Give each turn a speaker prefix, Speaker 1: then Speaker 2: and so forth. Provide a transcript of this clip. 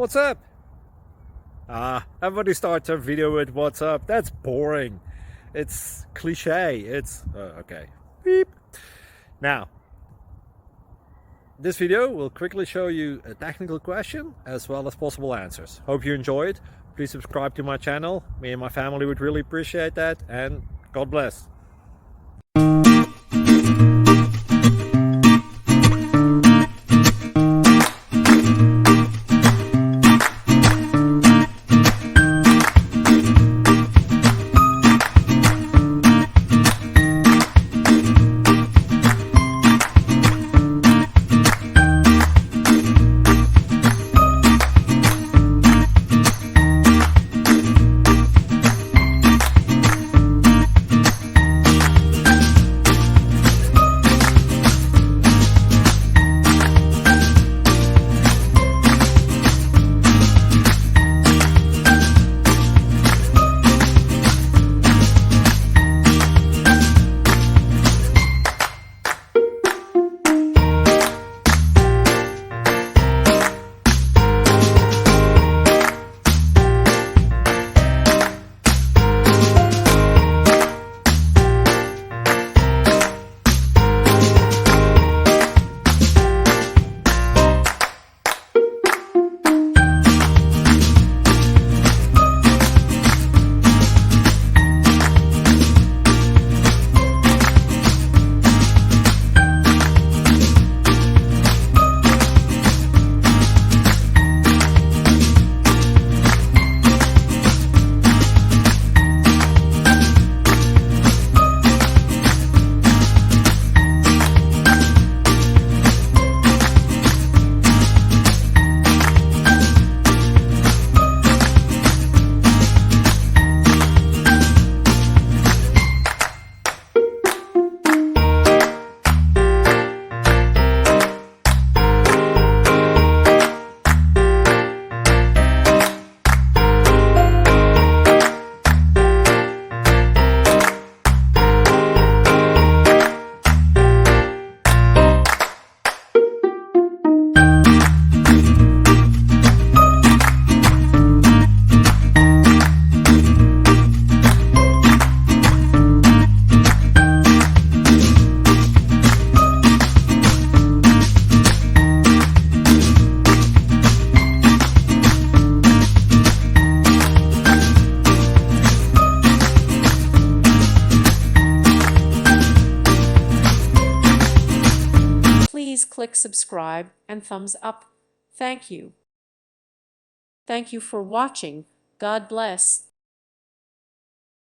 Speaker 1: What's up? Everybody starts a video with what's up. That's boring. It's cliche. It's okay. Beep. Now, this video will quickly show you a technical question as well as possible answers. Hope you enjoy it. Please subscribe to my channel. Me and my family would really appreciate that, and God bless.
Speaker 2: Please click subscribe and thumbs up. Thank you. Thank you for watching. God bless.